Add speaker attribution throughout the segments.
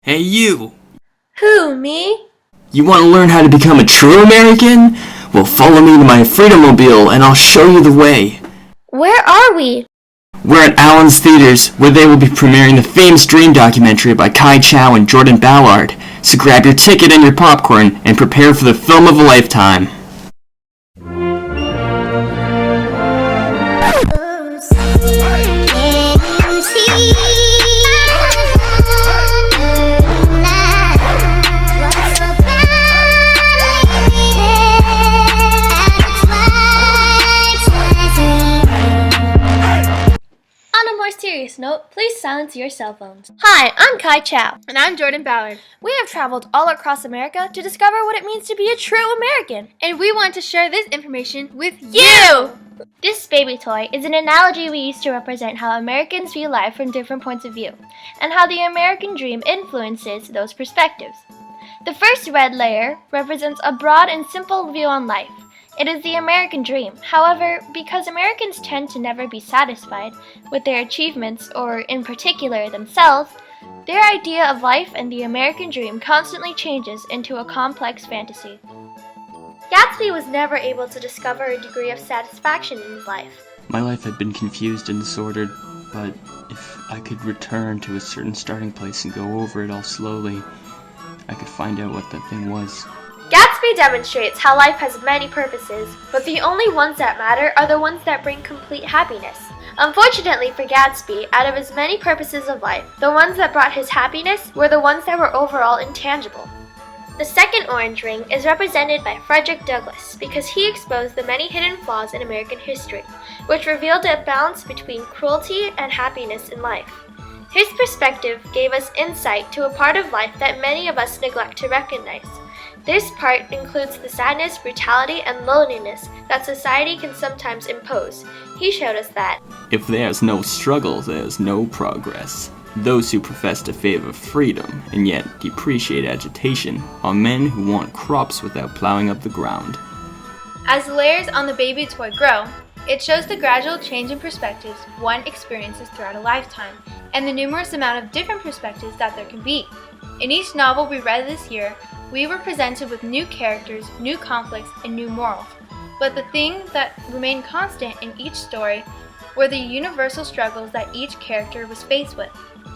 Speaker 1: Hey you!
Speaker 2: Who, me?
Speaker 1: You want to learn how to become a true American? Well, follow me to my Freedommobile and I'll show you the way.
Speaker 2: Where are we?
Speaker 1: We're at Allan's Theaters, where they will be premiering the famous Dream documentary by Chao and Ballard. So grab your ticket and your popcorn and prepare for the film of a lifetime.
Speaker 2: On a more serious note, please silence your cell phones. Hi, I'm Chao.
Speaker 3: And I'm Ballard.
Speaker 2: We have traveled all across America to discover what it means to be a true American.
Speaker 3: And we want to share this information with you!
Speaker 2: This baby toy is an analogy we use to represent how Americans view life from different points of view, and how the American dream influences those perspectives. The first red layer represents a broad and simple view on life. It is the American dream. However, because Americans tend to never be satisfied with their achievements, or in particular themselves, their idea of life and the American dream constantly changes into a complex fantasy. Gatsby was never able to discover a degree of satisfaction in his life.
Speaker 1: My life had been confused and disordered, but if I could return to a certain starting place and go over it all slowly, I could find out what that thing was.
Speaker 2: Gatsby demonstrates how life has many purposes, but the only ones that matter are the ones that bring complete happiness. Unfortunately for Gatsby, out of his many purposes of life, the ones that brought his happiness were the ones that were overall intangible. The second orange ring is represented by Frederick Douglass because he exposed the many hidden flaws in American history, which revealed a balance between cruelty and happiness in life. His perspective gave us insight to a part of life that many of us neglect to recognize. This part includes the sadness, brutality, and loneliness that society can sometimes impose. He showed us that
Speaker 1: If there's no struggle, there's no progress. Those who profess to favor freedom and yet depreciate agitation are men who want crops without plowing up the ground.
Speaker 3: As the layers on the baby toy grow, it shows the gradual change in perspectives one experiences throughout a lifetime, and the numerous amount of different perspectives that there can be. In each novel we read this year, we were presented with new characters, new conflicts, and new morals. But the thing that remained constant in each story were the universal struggles that each character was faced with.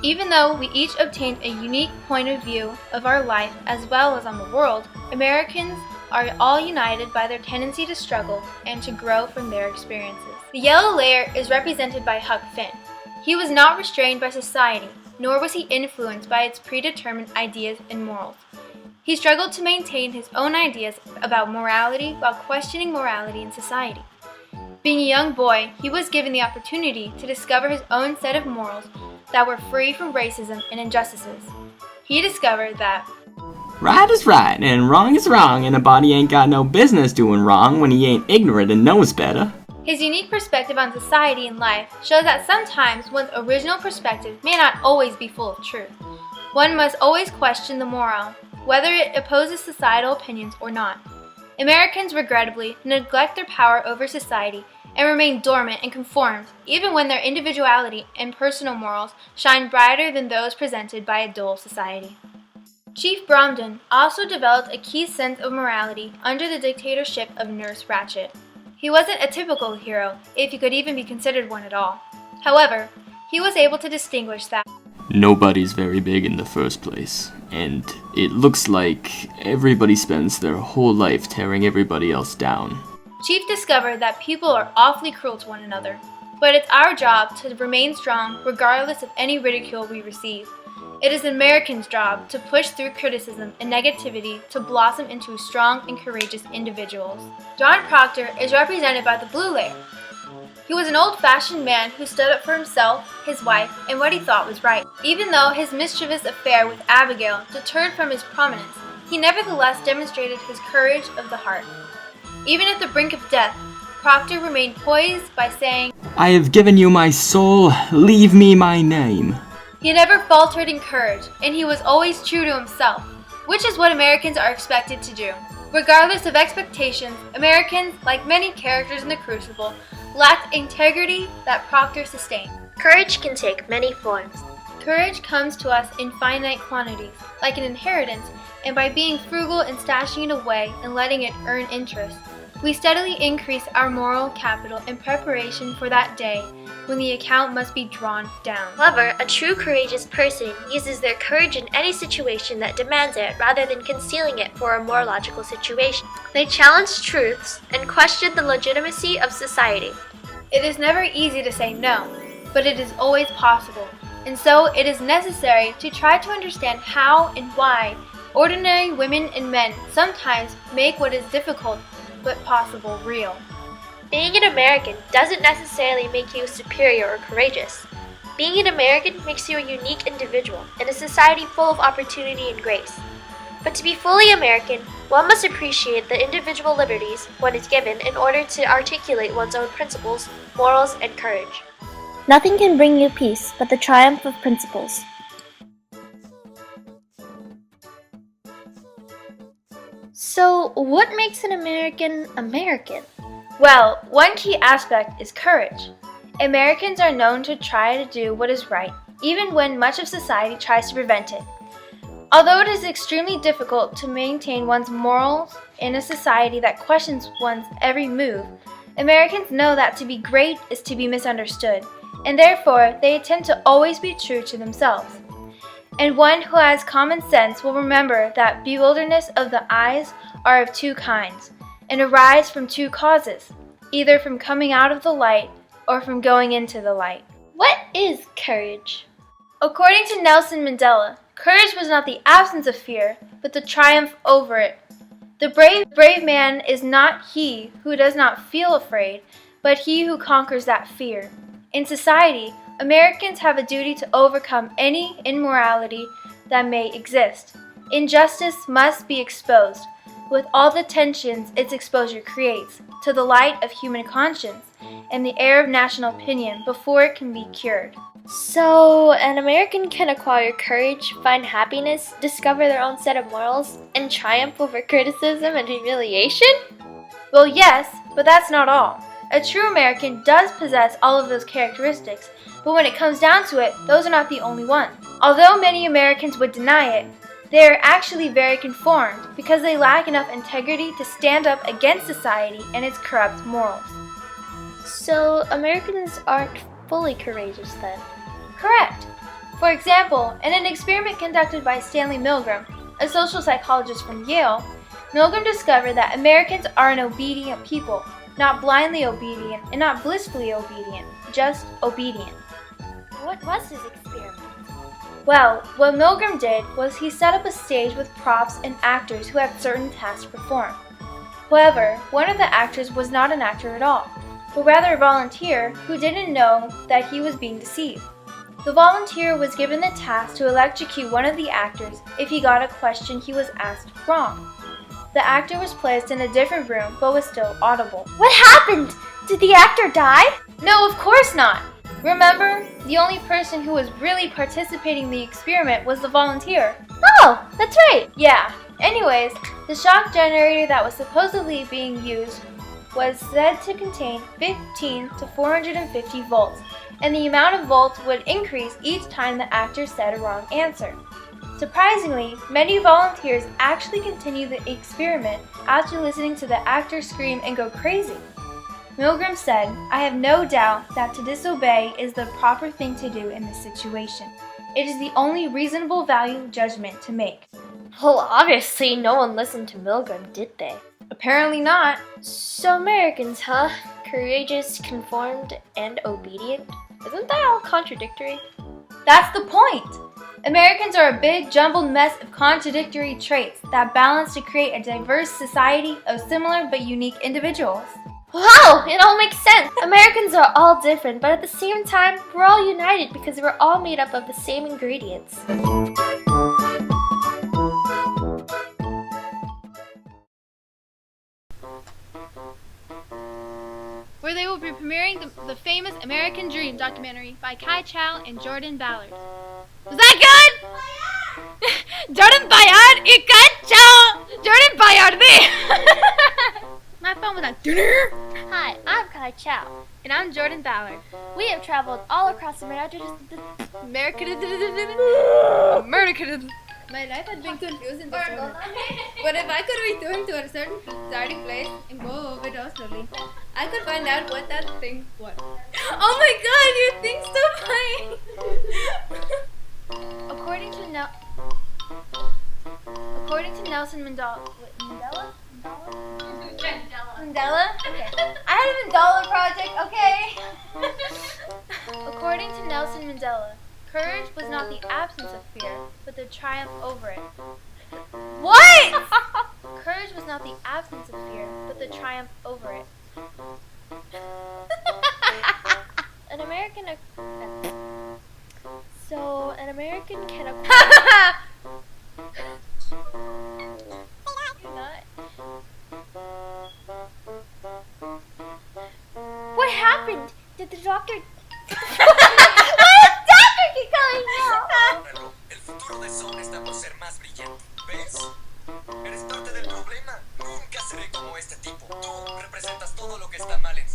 Speaker 3: Even though we each obtained a unique point of view of our life as well as on the world, Americans are all united by their tendency to struggle and to grow from their experiences. The yellow layer is represented by Huck Finn. He was not restrained by society, nor was he influenced by its predetermined ideas and morals. He struggled to maintain his own ideas about morality while questioning morality in society. Being a young boy, he was given the opportunity to discover his own set of morals that were free from racism and injustices. He discovered that
Speaker 1: Right is right, and wrong is wrong, and a body ain't got no business doing wrong when he ain't ignorant and knows better.
Speaker 3: his unique perspective on society and life shows that sometimes one's original perspective may not always be full of truth. One must always question the moral, whether it opposes societal opinions or not. Americans, regrettably, neglect their power over society and remain dormant and conformed, even when their individuality and personal morals shine brighter than those presented by a dull society. Chief Bromden also developed a key sense of morality under the dictatorship of Nurse Ratched. He wasn't a typical hero, if he could even be considered one at all. However, he was able to distinguish that
Speaker 1: Nobody's very big in the first place, and it looks like everybody spends their whole life tearing everybody else down.
Speaker 3: Chief discovered that people are awfully cruel to one another, but it's our job to remain strong regardless of any ridicule we receive. It is an American's job to push through criticism and negativity to blossom into strong and courageous individuals. John Proctor is represented by the blue layer. He was an old-fashioned man who stood up for himself, his wife, and what he thought was right. Even though his mischievous affair with Abigail deterred from his prominence, he nevertheless demonstrated his courage of the heart. Even at the brink of death, Proctor remained poised by saying,
Speaker 1: I have given you my soul, leave me my name.
Speaker 3: He never faltered in courage, and he was always true to himself, which is what Americans are expected to do. Regardless of expectations, Americans, like many characters in The Crucible, lacked integrity that Proctor sustained.
Speaker 2: courage can take many forms.
Speaker 3: Courage comes to us in finite quantities, like an inheritance, and by being frugal and stashing it away and letting it earn interest, we steadily increase our moral capital in preparation for that day when the account must be drawn down.
Speaker 2: However, a true courageous person uses their courage in any situation that demands it rather than concealing it for a more logical situation. They challenge truths and question the legitimacy of society.
Speaker 3: It is never easy to say no, but it is always possible, and so it is necessary to try to understand how and why ordinary women and men sometimes make what is difficult but possible real.
Speaker 2: Being an American doesn't necessarily make you superior or courageous. Being an American makes you a unique individual in a society full of opportunity and grace. But to be fully American, one must appreciate the individual liberties one is given in order to articulate one's own principles, morals, and courage.
Speaker 4: Nothing can bring you peace but the triumph of principles.
Speaker 2: So, what makes an American American?
Speaker 3: Well, one key aspect is courage. Americans are known to try to do what is right, even when much of society tries to prevent it. Although it is extremely difficult to maintain one's morals in a society that questions one's every move, Americans know that to be great is to be misunderstood, and therefore they attempt to always be true to themselves. And one who has common sense will remember that bewilderness of the eyes are of two kinds, and arise from two causes, either from coming out of the light or from going into the light.
Speaker 2: What is courage?
Speaker 3: According to Nelson Mandela, courage was not the absence of fear, but the triumph over it. The brave man is not he who does not feel afraid, but he who conquers that fear. In society, Americans have a duty to overcome any immorality that may exist. Injustice must be exposed, with all the tensions its exposure creates, to the light of human conscience and the air of national opinion before it can be cured.
Speaker 2: So, an American can acquire courage, find happiness, discover their own set of morals, and triumph over criticism and humiliation?
Speaker 3: Well, yes, but that's not all. A true American does possess all of those characteristics, but when it comes down to it, those are not the only ones. Although many Americans would deny it, they are actually very conformed because they lack enough integrity to stand up against society and its corrupt morals.
Speaker 2: So, Americans aren't fully courageous then?
Speaker 3: Correct. For example, in an experiment conducted by Stanley Milgram, a social psychologist from Yale, Milgram discovered that Americans are an obedient people, not blindly obedient and not blissfully obedient, just obedient.
Speaker 2: What was his experiment?
Speaker 3: Well, what Milgram did was he set up a stage with props and actors who had certain tasks to perform. However, one of the actors was not an actor at all, but rather a volunteer who didn't know that he was being deceived. The volunteer was given the task to electrocute one of the actors if he got a question he was asked wrong. The actor was placed in a different room but was still audible.
Speaker 2: What happened? Did the actor die?
Speaker 3: No, of course not! Remember, the only person who was really participating in the experiment was the volunteer.
Speaker 2: Oh, that's right!
Speaker 3: Yeah. Anyways, the shock generator that was supposedly being used was said to contain 15 to 450 volts, and the amount of volts would increase each time the actor said a wrong answer. Surprisingly, many volunteers actually continued the experiment after listening to the actor scream and go crazy. Milgram said, "I have no doubt that to disobey is the proper thing to do in this situation. It is the only reasonable value judgment to make."
Speaker 2: Well, obviously no one listened to Milgram, did they?
Speaker 3: Apparently not.
Speaker 2: So Americans, huh? Courageous, conformed, and obedient? Isn't that all contradictory?
Speaker 3: That's the point! Americans are a big jumbled mess of contradictory traits that balance to create a diverse society of similar but unique individuals.
Speaker 2: Wow, it all makes sense! Americans are all different, but at the same time, we're all united because we're all made up of the same ingredients.
Speaker 3: Where they will be premiering the famous American Dream documentary by Chao and Jordan Ballard. Was that good? Jordan Ballard y Chao! Jordan Ballard! My phone was like,
Speaker 2: Hi, I'm Chao.
Speaker 3: and I'm Jordan Ballard.
Speaker 2: We have traveled all across America.
Speaker 3: America. My life had been confused and disordered. But if I could return to a certain starting place and go over it slowly, I could find out what that thing was. Oh my god, you think so funny! According to Nelson Mandela. Wait, Mandela? Mandela? Okay. I had a Mandela project, okay? According to Nelson Mandela, courage was not the absence of fear, but the triumph over it. What? Courage was not the absence of fear, but the triumph over it.
Speaker 2: An American can acquire. You're not. What happened? Did the doctor? Why does doctor keep calling now?
Speaker 5: El futuro de Son está por ser más brillante. ¿Ves? Eres parte del problema. Nunca seré como este tipo. Tú representas todo lo que está mal en